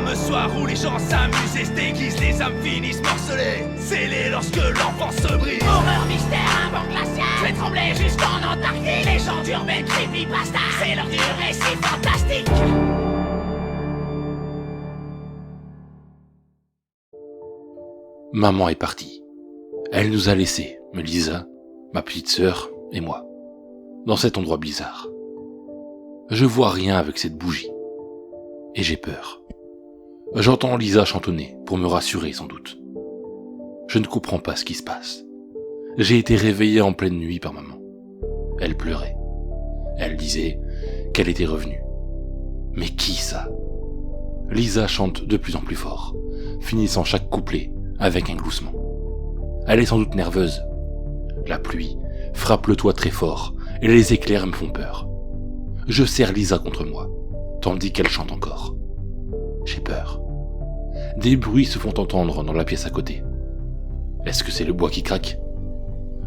énorme soir où les gens s'amusent et se déguisent, les âmes finissent morcelées, scellées lorsque l'enfance se brise. Horreur, mystère, un vent glacial, je vais trembler jusqu'en Antarctique. Légende urbaine, creepypasta, c'est l'heure du récit fantastique. Maman est partie. Elle nous a laissés, Lisa, ma petite sœur et moi, dans cet endroit bizarre. Je vois rien avec cette bougie. Et j'ai peur. J'entends Lisa chantonner, pour me rassurer sans doute. Je ne comprends pas ce qui se passe. J'ai été réveillé en pleine nuit par maman. Elle pleurait. Elle disait qu'elle était revenue. Mais qui ça? Lisa chante de plus en plus fort, finissant chaque couplet avec un gloussement. Elle est sans doute nerveuse. La pluie frappe le toit très fort et les éclairs me font peur. Je serre Lisa contre moi, tandis qu'elle chante encore. J'ai peur. Des bruits se font entendre dans la pièce à côté. Est-ce que c'est le bois qui craque?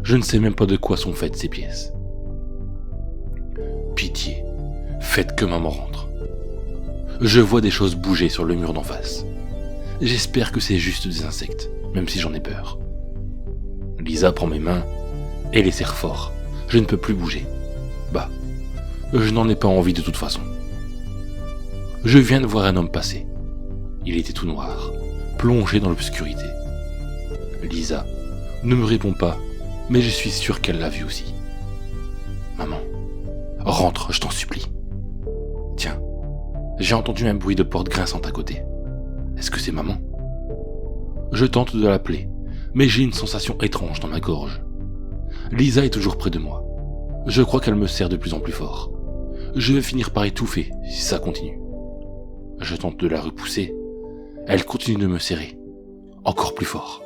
Je ne sais même pas de quoi sont faites ces pièces. Pitié, faites que maman rentre. Je vois des choses bouger sur le mur d'en face. J'espère que c'est juste des insectes, même si j'en ai peur. Lisa prend mes mains et les serre fort. Je ne peux plus bouger. Bah, je n'en ai pas envie de toute façon. Je viens de voir un homme passer. Il était tout noir, plongé dans l'obscurité. Lisa ne me répond pas, mais je suis sûr qu'elle l'a vu aussi. Maman, rentre, je t'en supplie. Tiens, j'ai entendu un bruit de porte grinçante à côté. Est-ce que c'est maman? Je tente de l'appeler, mais j'ai une sensation étrange dans ma gorge. Lisa est toujours près de moi. Je crois qu'elle me serre de plus en plus fort. Je vais finir par étouffer si ça continue. Je tente de la repousser. Elle continue de me serrer. Encore plus fort.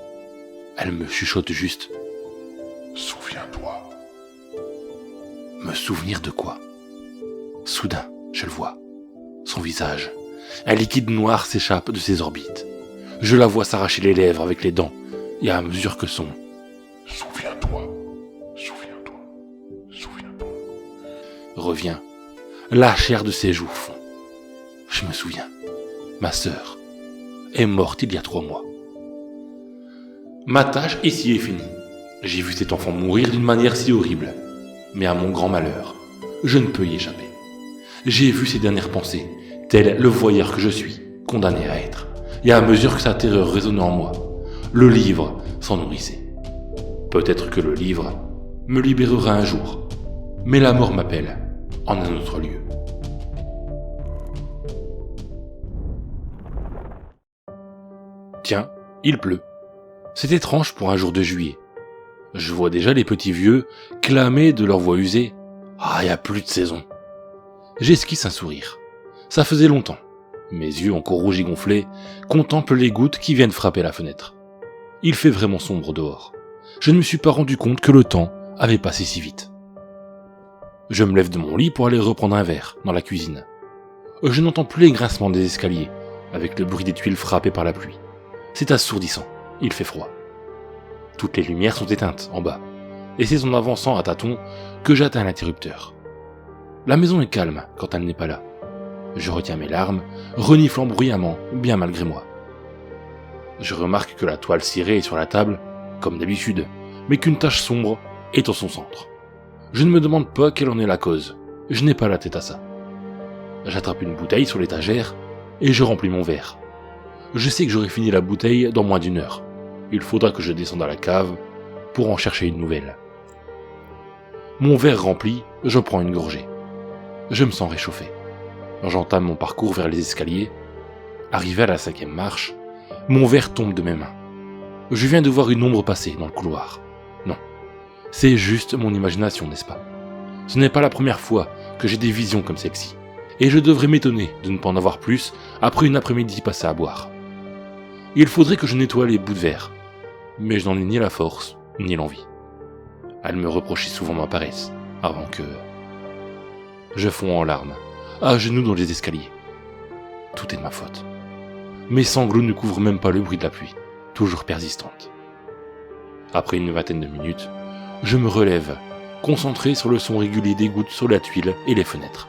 Elle me chuchote juste. Souviens-toi. Me souvenir de quoi? Soudain, je le vois. Son visage. Un liquide noir s'échappe de ses orbites. Je la vois s'arracher les lèvres avec les dents, et à mesure que son « Souviens-toi, souviens-toi, souviens-toi » revient, la chair de ses joues fond. Je me souviens, ma sœur est morte il y a 3 mois. Ma tâche ici est finie. J'ai vu cet enfant mourir d'une manière si horrible, mais à mon grand malheur, je ne peux y échapper. J'ai vu ses dernières pensées, tel le voyeur que je suis, condamné à être. Et à mesure que sa terreur résonnait en moi, le livre s'en nourrissait. Peut-être que le livre me libérera un jour, mais la mort m'appelle en un autre lieu. Tiens, il pleut. C'est étrange pour un jour de juillet. Je vois déjà les petits vieux clamer de leur voix usée. Ah, y a plus de saison. J'esquisse un sourire. Ça faisait longtemps. Mes yeux encore rouges et gonflés contemplent les gouttes qui viennent frapper la fenêtre. Il fait vraiment sombre dehors. Je ne me suis pas rendu compte que le temps avait passé si vite. Je me lève de mon lit pour aller reprendre un verre dans la cuisine. Je n'entends plus les grincements des escaliers, avec le bruit des tuiles frappées par la pluie. C'est assourdissant, il fait froid. Toutes les lumières sont éteintes en bas, et c'est en avançant à tâtons que j'atteins l'interrupteur. La maison est calme quand elle n'est pas là. Je retiens mes larmes, reniflant bruyamment, bien malgré moi. Je remarque que la toile cirée est sur la table, comme d'habitude, mais qu'une tache sombre est en son centre. Je ne me demande pas quelle en est la cause, je n'ai pas la tête à ça. J'attrape une bouteille sur l'étagère, et je remplis mon verre. Je sais que j'aurai fini la bouteille dans moins d'1 heure. Il faudra que je descende à la cave pour en chercher une nouvelle. Mon verre rempli, je prends une gorgée. Je me sens réchauffé. J'entame mon parcours vers les escaliers. Arrivé à la 5e marche, mon verre tombe de mes mains. Je viens de voir une ombre passer dans le couloir. Non, c'est juste mon imagination, n'est-ce pas? Ce n'est pas la première fois que j'ai des visions comme celle-ci. Et je devrais m'étonner de ne pas en avoir plus après une après-midi passée à boire. Il faudrait que je nettoie les bouts de verre, mais je n'en ai ni la force, ni l'envie. Elle me reprochait souvent ma paresse, avant que... Je fonds en larmes, à genoux dans les escaliers. Tout est de ma faute. Mes sanglots ne couvrent même pas le bruit de la pluie, toujours persistante. Après une 20aine de minutes, je me relève, concentré sur le son régulier des gouttes sur la tuile et les fenêtres.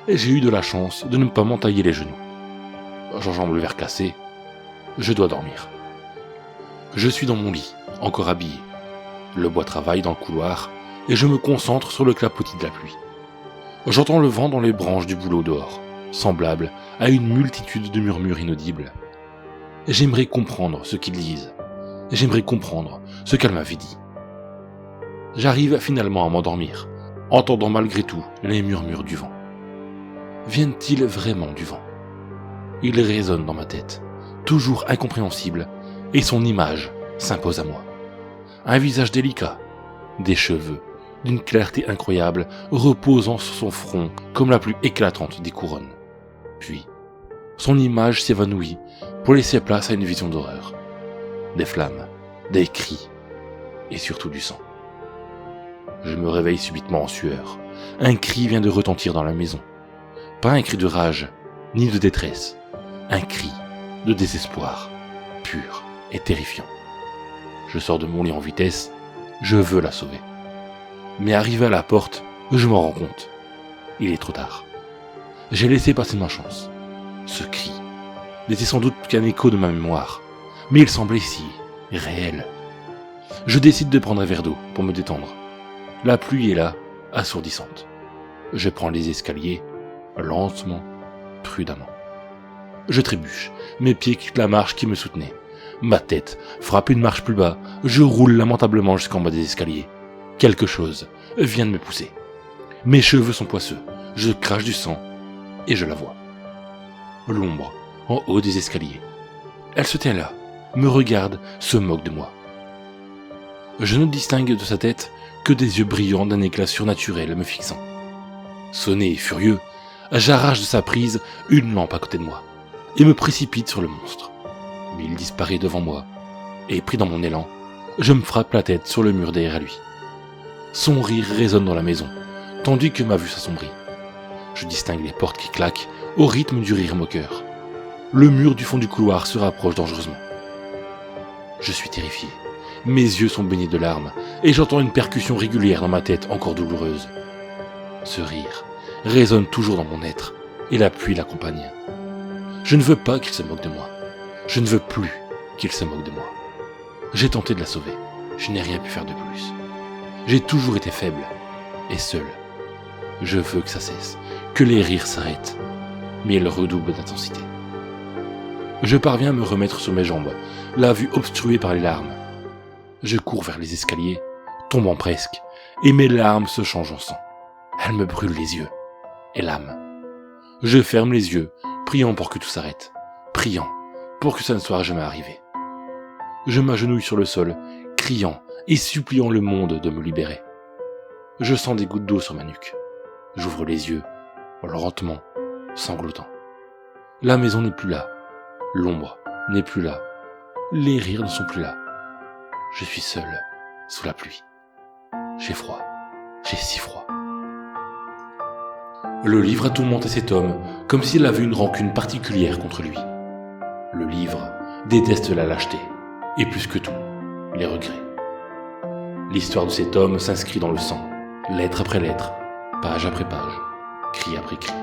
Et j'ai eu de la chance de ne pas m'entailler les genoux. j'enjambe le verre cassé. Je dois dormir. Je suis dans mon lit, encore habillé. Le bois travaille dans le couloir et je me concentre sur le clapotis de la pluie. J'entends le vent dans les branches du bouleau dehors, semblable à une multitude de murmures inaudibles. J'aimerais comprendre ce qu'ils disent. J'aimerais comprendre ce qu'elle m'avait dit. J'arrive finalement à m'endormir, entendant malgré tout les murmures du vent. Viennent-ils vraiment du vent? Ils résonnent dans ma tête, toujours incompréhensible, et son image s'impose à moi. Un visage délicat, des cheveux, d'une clarté incroyable, reposant sur son front comme la plus éclatante des couronnes. Puis, son image s'évanouit pour laisser place à une vision d'horreur. Des flammes, des cris, et surtout du sang. Je me réveille subitement en sueur. Un cri vient de retentir dans la maison. Pas un cri de rage, ni de détresse. Un cri de désespoir, pur et terrifiant. Je sors de mon lit en vitesse, je veux la sauver. Mais arrivé à la porte, je m'en rends compte. Il est trop tard. J'ai laissé passer ma chance. Ce cri n'était sans doute qu'un écho de ma mémoire, mais il semblait si réel. Je décide de prendre un verre d'eau pour me détendre. La pluie est là, assourdissante. Je prends les escaliers, lentement, prudemment. Je trébuche, mes pieds quittent la marche qui me soutenait. Ma tête frappe une marche plus bas, je roule lamentablement jusqu'en bas des escaliers. Quelque chose vient de me pousser. Mes cheveux sont poisseux, je crache du sang, et je la vois. L'ombre, en haut des escaliers. Elle se tient là, me regarde, se moque de moi. Je ne distingue de sa tête que des yeux brillants d'un éclat surnaturel me fixant. Sonné et furieux, j'arrache de sa prise une lampe à côté de moi, et me précipite sur le monstre. Mais il disparaît devant moi, et pris dans mon élan, je me frappe la tête sur le mur derrière lui. Son rire résonne dans la maison, tandis que ma vue s'assombrit. Je distingue les portes qui claquent au rythme du rire moqueur. Le mur du fond du couloir se rapproche dangereusement. Je suis terrifié. Mes yeux sont baignés de larmes, et j'entends une percussion régulière dans ma tête encore douloureuse. Ce rire résonne toujours dans mon être, et la pluie l'accompagne. Je ne veux pas qu'il se moque de moi. Je ne veux plus qu'il se moque de moi. J'ai tenté de la sauver. Je n'ai rien pu faire de plus. J'ai toujours été faible et seul. Je veux que ça cesse, que les rires s'arrêtent, mais ils redoublent d'intensité. Je parviens à me remettre sur mes jambes, la vue obstruée par les larmes. Je cours vers les escaliers, tombant presque, et mes larmes se changent en sang. Elles me brûlent les yeux et l'âme. Je ferme les yeux, priant pour que tout s'arrête, priant pour que ça ne soit jamais arrivé. Je m'agenouille sur le sol, criant et suppliant le monde de me libérer. Je sens des gouttes d'eau sur ma nuque. J'ouvre les yeux, lentement, sanglotant. La maison n'est plus là. L'ombre n'est plus là. Les rires ne sont plus là. Je suis seul, sous la pluie. J'ai froid. J'ai si froid. Le livre a tourmenté cet homme comme s'il avait une rancune particulière contre lui. Le livre déteste la lâcheté, et plus que tout, les regrets. L'histoire de cet homme s'inscrit dans le sang, lettre après lettre, page après page, cri après cri.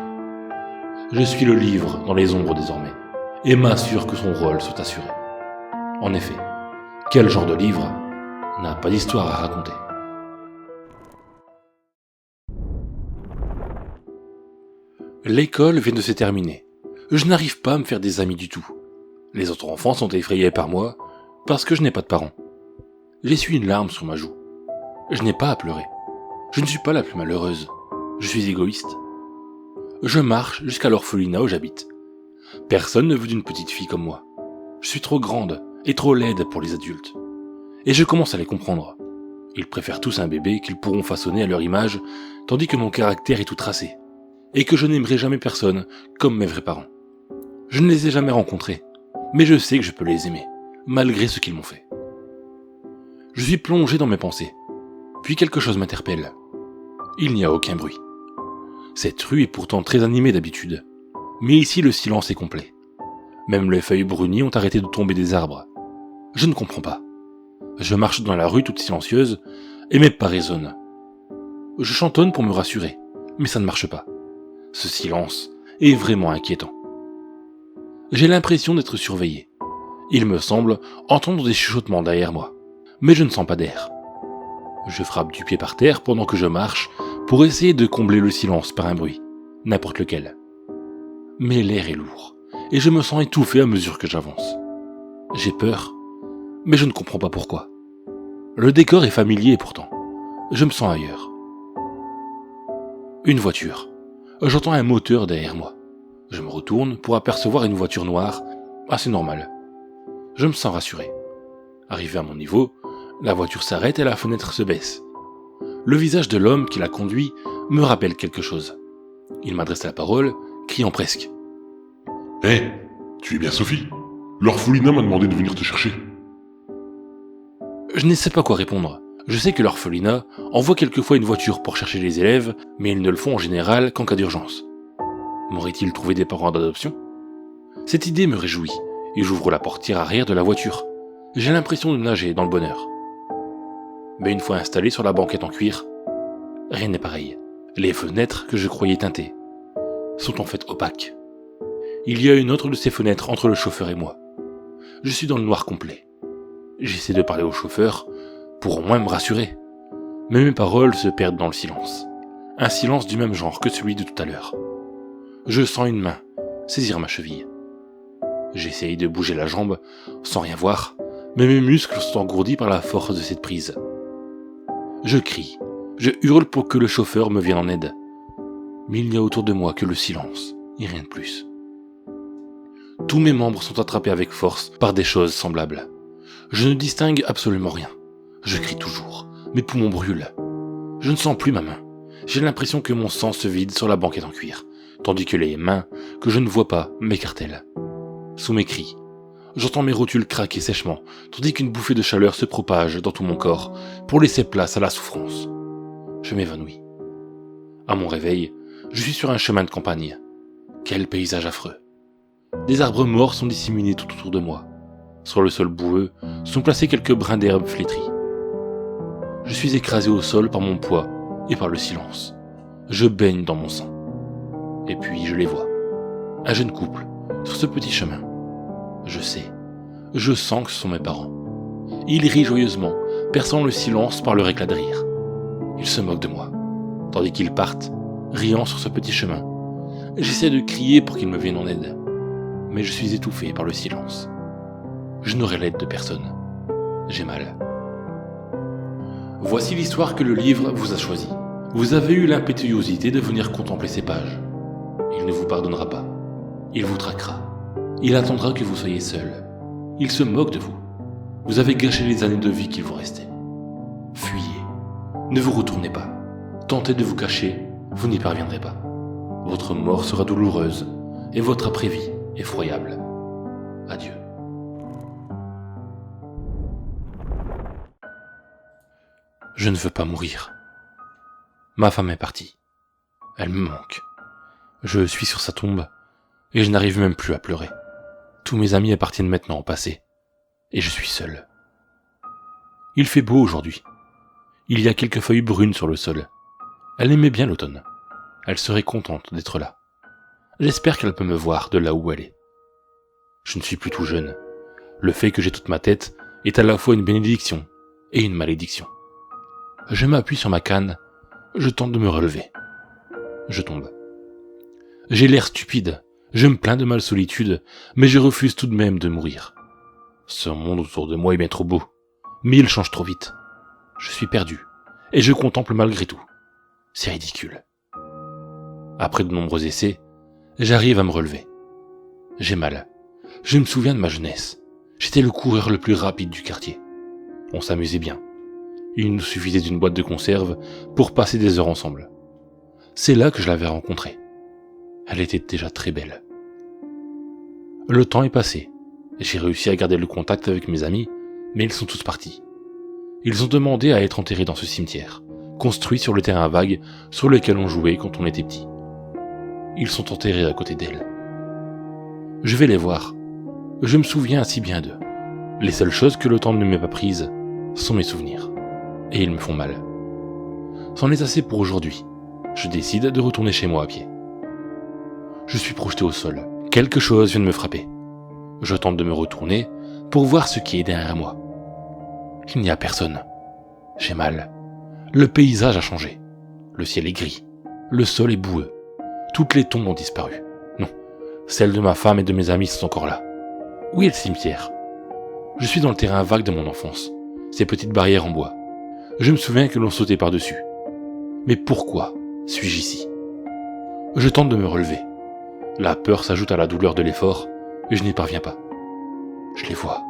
Je suis le livre dans les ombres désormais, et m'assure que son rôle soit assuré. En effet, quel genre de livre n'a pas d'histoire à raconter? L'école vient de se terminer. Je n'arrive pas à me faire des amis du tout. Les autres enfants sont effrayés par moi parce que je n'ai pas de parents. J'essuie une larme sur ma joue. Je n'ai pas à pleurer. Je ne suis pas la plus malheureuse. Je suis égoïste. Je marche jusqu'à l'orphelinat où j'habite. Personne ne veut d'une petite fille comme moi. Je suis trop grande et trop laide pour les adultes. Et je commence à les comprendre. Ils préfèrent tous un bébé qu'ils pourront façonner à leur image, tandis que mon caractère est tout tracé, et que je n'aimerai jamais personne comme mes vrais parents. Je ne les ai jamais rencontrés, mais je sais que je peux les aimer, malgré ce qu'ils m'ont fait. Je suis plongé dans mes pensées, puis quelque chose m'interpelle. Il n'y a aucun bruit. Cette rue est pourtant très animée d'habitude, mais ici le silence est complet. Même les feuilles brunies ont arrêté de tomber des arbres. Je ne comprends pas. Je marche dans la rue toute silencieuse, et mes pas résonnent. Je chantonne pour me rassurer, mais ça ne marche pas. Ce silence est vraiment inquiétant. J'ai l'impression d'être surveillé. Il me semble entendre des chuchotements derrière moi, mais je ne sens pas d'air. Je frappe du pied par terre pendant que je marche pour essayer de combler le silence par un bruit, n'importe lequel. Mais l'air est lourd, et je me sens étouffé à mesure que j'avance. J'ai peur, mais je ne comprends pas pourquoi. Le décor est familier pourtant. Je me sens ailleurs. Une voiture. J'entends un moteur derrière moi. Je me retourne pour apercevoir une voiture noire, assez normale. Je me sens rassuré. Arrivé à mon niveau, la voiture s'arrête et la fenêtre se baisse. Le visage de l'homme qui la conduit me rappelle quelque chose. Il m'adresse la parole, criant presque. « Hé, tu es bien Sophie? L'orphelinat m'a demandé de venir te chercher. » Je ne sais pas quoi répondre. Je sais que l'orphelinat envoie quelquefois une voiture pour chercher les élèves, mais ils ne le font en général qu'en cas d'urgence. M'aurait-il trouvé des parents d'adoption? Cette idée me réjouit, et j'ouvre la portière arrière de la voiture. J'ai l'impression de nager dans le bonheur. Mais une fois installé sur la banquette en cuir, rien n'est pareil. Les fenêtres que je croyais teintées sont en fait opaques. Il y a une autre de ces fenêtres entre le chauffeur et moi. Je suis dans le noir complet. J'essaie de parler au chauffeur pour au moins me rassurer. Mais mes paroles se perdent dans le silence. Un silence du même genre que celui de tout à l'heure. Je sens une main saisir ma cheville. J'essaye de bouger la jambe sans rien voir, mais mes muscles sont engourdis par la force de cette prise. Je crie, je hurle pour que le chauffeur me vienne en aide. Mais il n'y a autour de moi que le silence, et rien de plus. Tous mes membres sont attrapés avec force par des choses semblables. Je ne distingue absolument rien. Je crie toujours, mes poumons brûlent. Je ne sens plus ma main. J'ai l'impression que mon sang se vide sur la banquette en cuir, tandis que les mains, que je ne vois pas, m'écartèlent. Sous mes cris, j'entends mes rotules craquer sèchement, tandis qu'une bouffée de chaleur se propage dans tout mon corps pour laisser place à la souffrance. Je m'évanouis. À mon réveil, je suis sur un chemin de campagne. Quel paysage affreux. Des arbres morts sont disséminés tout autour de moi. Sur le sol boueux sont placés quelques brins d'herbe flétris. Je suis écrasé au sol par mon poids et par le silence. Je baigne dans mon sang. Et puis je les vois. Un jeune couple, sur ce petit chemin. Je sais, je sens que ce sont mes parents. Ils rient joyeusement, perçant le silence par leur éclat de rire. Ils se moquent de moi, tandis qu'ils partent, riant sur ce petit chemin. J'essaie de crier pour qu'ils me viennent en aide, mais je suis étouffé par le silence. Je n'aurai l'aide de personne. J'ai mal. Voici l'histoire que le livre vous a choisie. Vous avez eu l'impétuosité de venir contempler ces pages. Il ne vous pardonnera pas. Il vous traquera. Il attendra que vous soyez seul. Il se moque de vous. Vous avez gâché les années de vie qu'il vous restait. Fuyez. Ne vous retournez pas. Tentez de vous cacher, vous n'y parviendrez pas. Votre mort sera douloureuse et votre après-vie effroyable. Adieu. Je ne veux pas mourir. Ma femme est partie. Elle me manque. Je suis sur sa tombe et je n'arrive même plus à pleurer. Tous mes amis appartiennent maintenant au passé et je suis seul. Il fait beau aujourd'hui. Il y a quelques feuilles brunes sur le sol. Elle aimait bien l'automne. Elle serait contente d'être là. J'espère qu'elle peut me voir de là où elle est. Je ne suis plus tout jeune. Le fait que j'ai toute ma tête est à la fois une bénédiction et une malédiction. Je m'appuie sur ma canne, je tente de me relever. Je tombe. J'ai l'air stupide, je me plains de ma solitude, mais je refuse tout de même de mourir. Ce monde autour de moi est bien trop beau, mais il change trop vite. Je suis perdu, et je contemple malgré tout. C'est ridicule. Après de nombreux essais, j'arrive à me relever. J'ai mal. Je me souviens de ma jeunesse. J'étais le coureur le plus rapide du quartier. On s'amusait bien. Il nous suffisait d'une boîte de conserve pour passer des heures ensemble. C'est là que je l'avais rencontrée. Elle était déjà très belle. Le temps est passé. J'ai réussi à garder le contact avec mes amis, mais ils sont tous partis. Ils ont demandé à être enterrés dans ce cimetière, construit sur le terrain vague sur lequel on jouait quand on était petit. Ils sont enterrés à côté d'elle. Je vais les voir. Je me souviens si bien d'eux. Les seules choses que le temps ne m'ait pas prises sont mes souvenirs. Et ils me font mal. C'en est assez pour aujourd'hui. Je décide de retourner chez moi à pied. Je suis projeté au sol. Quelque chose vient de me frapper. Je tente de me retourner pour voir ce qui est derrière moi. Il n'y a personne. J'ai mal. Le paysage a changé. Le ciel est gris. Le sol est boueux. Toutes les tombes ont disparu. Non, celles de ma femme et de mes amis sont encore là. Où est le cimetière? Je suis dans le terrain vague de mon enfance, ces petites barrières en bois. Je me souviens que l'on sautait par-dessus. Mais pourquoi suis-je ici? Je tente de me relever. La peur s'ajoute à la douleur de l'effort, et je n'y parviens pas. Je les vois.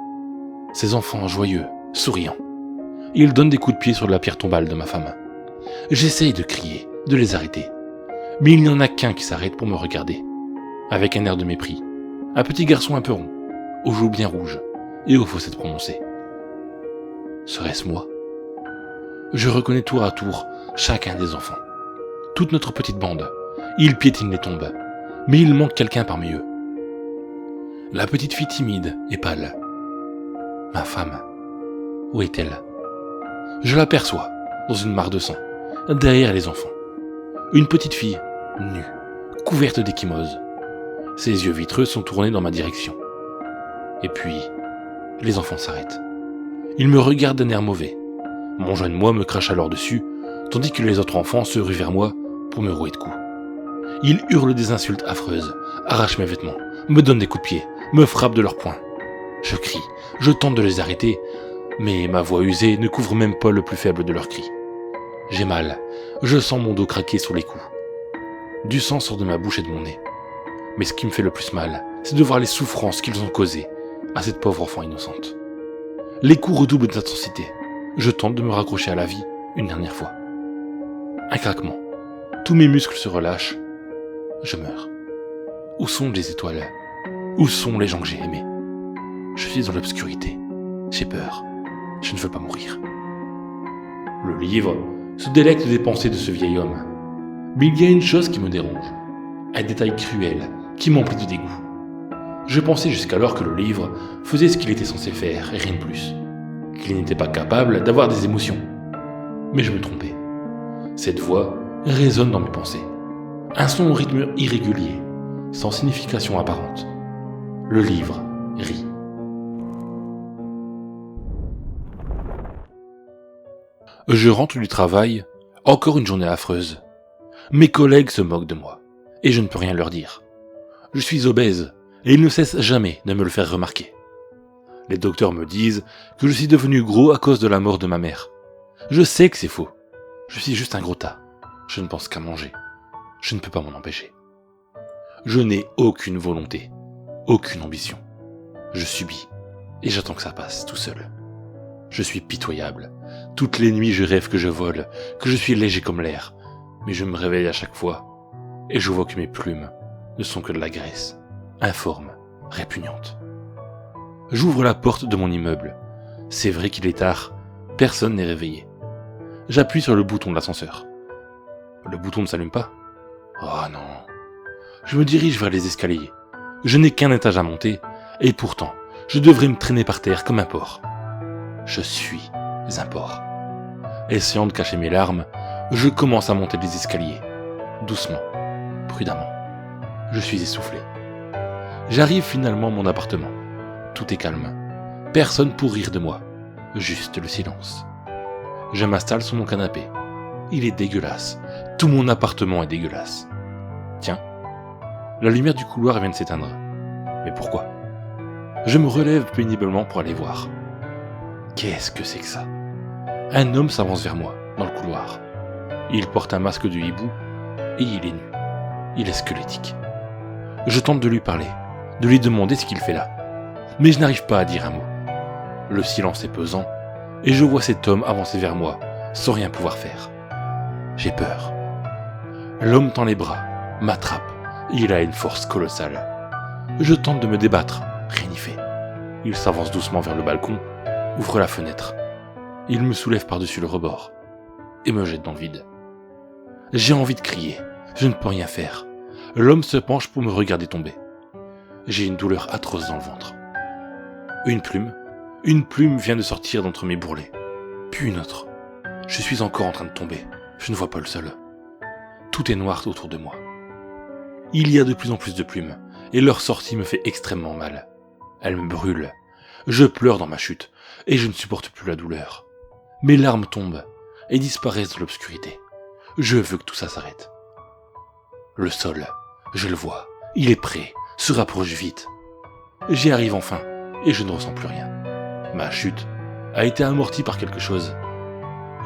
Ces enfants joyeux, souriants. Ils donnent des coups de pied sur la pierre tombale de ma femme. J'essaye de crier, de les arrêter. Mais il n'y en a qu'un qui s'arrête pour me regarder. Avec un air de mépris. Un petit garçon un peu rond, aux joues bien rouges, et aux fossettes prononcées. Serait-ce moi? Je reconnais tour à tour chacun des enfants. Toute notre petite bande. Ils piétinent les tombes. Mais il manque quelqu'un parmi eux. La petite fille timide et pâle. Ma femme. Où est-elle? Je l'aperçois, dans une mare de sang, derrière les enfants. Une petite fille, nue, couverte d'échymoses. Ses yeux vitreux sont tournés dans ma direction. Et puis, les enfants s'arrêtent. Ils me regardent d'un air mauvais. Mon jeune moi me crache alors dessus, tandis que les autres enfants se ruent vers moi pour me rouer de coups. Ils hurlent des insultes affreuses, arrachent mes vêtements, me donnent des coups de pied, me frappent de leurs poings. Je crie, je tente de les arrêter, mais ma voix usée ne couvre même pas le plus faible de leurs cris. J'ai mal, je sens mon dos craquer sous les coups. Du sang sort de ma bouche et de mon nez. Mais ce qui me fait le plus mal, c'est de voir les souffrances qu'ils ont causées à cette pauvre enfant innocente. Les coups redoublent d'intensité. Je tente de me raccrocher à la vie une dernière fois. Un craquement. Tous mes muscles se relâchent. Je meurs. Où sont les étoiles? Où sont les gens que j'ai aimés? Je suis dans l'obscurité. J'ai peur. Je ne veux pas mourir. Le livre se délecte des pensées de ce vieil homme. Mais il y a une chose qui me dérange. Un détail cruel qui m'emplit de dégoût. Je pensais jusqu'alors que le livre faisait ce qu'il était censé faire et rien de plus. Qu'il n'était pas capable d'avoir des émotions. Mais je me trompais. Cette voix résonne dans mes pensées. Un son au rythme irrégulier, sans signification apparente. Le livre rit. Je rentre du travail, encore une journée affreuse. Mes collègues se moquent de moi, et je ne peux rien leur dire. Je suis obèse, et ils ne cessent jamais de me le faire remarquer. Les docteurs me disent que je suis devenu gros à cause de la mort de ma mère. Je sais que c'est faux. Je suis juste un gros tas. Je ne pense qu'à manger. Je ne peux pas m'en empêcher. Je n'ai aucune volonté, aucune ambition. Je subis, et j'attends que ça passe tout seul. Je suis pitoyable. Toutes les nuits je rêve que je vole, que je suis léger comme l'air. Mais je me réveille à chaque fois, et je vois que mes plumes ne sont que de la graisse, informe, répugnante. J'ouvre la porte de mon immeuble. C'est vrai qu'il est tard, personne n'est réveillé. J'appuie sur le bouton de l'ascenseur. Le bouton ne s'allume pas. Oh non. Je me dirige vers les escaliers. Je n'ai qu'un étage à monter, et pourtant, je devrais me traîner par terre comme un porc. Je suis un porc. Essayant de cacher mes larmes, je commence à monter les escaliers. Doucement, prudemment. Je suis essoufflé. J'arrive finalement à mon appartement. Tout est calme. Personne pour rire de moi. Juste le silence. Je m'installe sur mon canapé. Il est dégueulasse. Tout mon appartement est dégueulasse. Tiens, la lumière du couloir vient de s'éteindre. Mais pourquoi? Je me relève péniblement pour aller voir. Qu'est-ce que c'est que ça? Un homme s'avance vers moi, dans le couloir. Il porte un masque de hibou, et il est nu. Il est squelettique. Je tente de lui parler, de lui demander ce qu'il fait là. Mais je n'arrive pas à dire un mot. Le silence est pesant, et je vois cet homme avancer vers moi, sans rien pouvoir faire. J'ai peur. L'homme tend les bras, m'attrape, et il a une force colossale. Je tente de me débattre, rien n'y fait. Il s'avance doucement vers le balcon, ouvre la fenêtre. Il me soulève par-dessus le rebord, et me jette dans le vide. J'ai envie de crier, je ne peux rien faire. L'homme se penche pour me regarder tomber. J'ai une douleur atroce dans le ventre. Une plume vient de sortir d'entre mes bourrelets. Puis une autre. Je suis encore en train de tomber. Je ne vois pas le sol. Tout est noir autour de moi. Il y a de plus en plus de plumes, et leur sortie me fait extrêmement mal. Elle me brûle. Je pleure dans ma chute, et je ne supporte plus la douleur. Mes larmes tombent et disparaissent dans l'obscurité. Je veux que tout ça s'arrête. Le sol, je le vois, il est prêt, se rapproche vite. J'y arrive enfin, et je ne ressens plus rien. Ma chute a été amortie par quelque chose.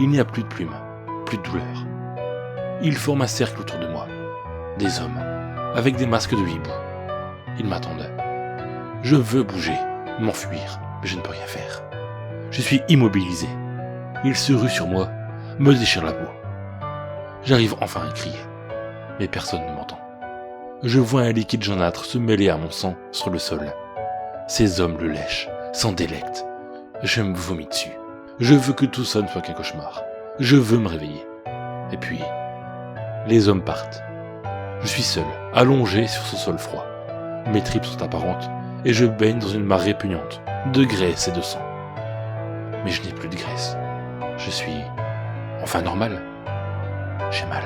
Il n'y a plus de plumes, plus de douleur. Ils forment un cercle autour de moi. Des hommes, avec des masques de hibou. Ils m'attendent. Je veux bouger, m'enfuir, mais je ne peux rien faire. Je suis immobilisé. Ils se ruent sur moi, me déchirent la peau. J'arrive enfin à crier, mais personne ne m'entend. Je vois un liquide jaunâtre se mêler à mon sang sur le sol. Ces hommes le lèchent, s'en délectent. Je me vomis dessus. Je veux que tout ça ne soit qu'un cauchemar. Je veux me réveiller. Et puis, les hommes partent. Je suis seul, allongé sur ce sol froid. Mes tripes sont apparentes et je baigne dans une mare répugnante, de graisse et de sang. Mais je n'ai plus de graisse. Je suis enfin normal. J'ai mal.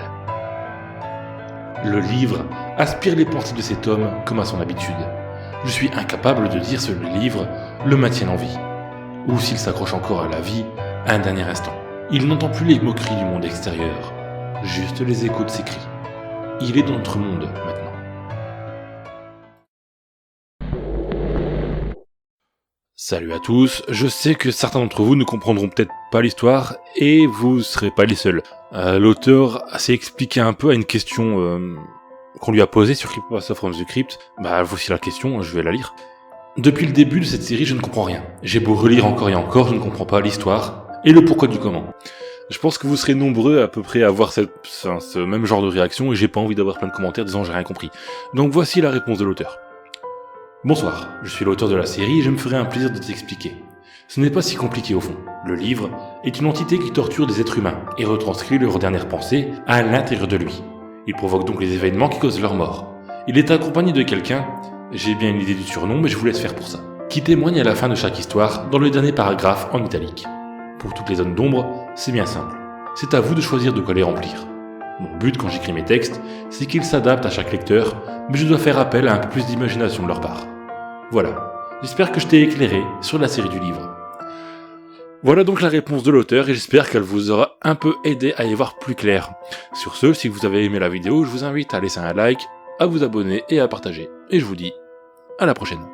Le livre aspire les pensées de cet homme comme à son habitude. Je suis incapable de dire si le livre le maintient en vie, ou s'il s'accroche encore à la vie un dernier instant. Il n'entend plus les moqueries du monde extérieur, juste les échos de ses cris. Il est dans notre monde maintenant. Salut à tous, je sais que certains d'entre vous ne comprendront peut-être pas l'histoire, et vous serez pas les seuls. L'auteur s'est expliqué un peu à une question qu'on lui a posée sur Creepypasta from the Crypt. Voici la question, je vais la lire. Depuis le début de cette série, je ne comprends rien. J'ai beau relire encore et encore, je ne comprends pas l'histoire, et le pourquoi du comment. Je pense que vous serez nombreux à peu près à avoir ce même genre de réaction, et j'ai pas envie d'avoir plein de commentaires disant j'ai rien compris. Donc voici la réponse de l'auteur. Bonsoir, je suis l'auteur de la série et je me ferai un plaisir de t'expliquer. Ce n'est pas si compliqué au fond. Le livre est une entité qui torture des êtres humains et retranscrit leurs dernières pensées à l'intérieur de lui. Il provoque donc les événements qui causent leur mort. Il est accompagné de quelqu'un, j'ai bien une idée du surnom mais je vous laisse faire pour ça, qui témoigne à la fin de chaque histoire dans le dernier paragraphe en italique. Pour toutes les zones d'ombre, c'est bien simple. C'est à vous de choisir de quoi les remplir. Mon but quand j'écris mes textes, c'est qu'ils s'adaptent à chaque lecteur, mais je dois faire appel à un peu plus d'imagination de leur part. Voilà, j'espère que je t'ai éclairé sur la série du livre. Voilà donc la réponse de l'auteur et j'espère qu'elle vous aura un peu aidé à y voir plus clair. Sur ce, si vous avez aimé la vidéo, je vous invite à laisser un like, à vous abonner et à partager. Et je vous dis à la prochaine.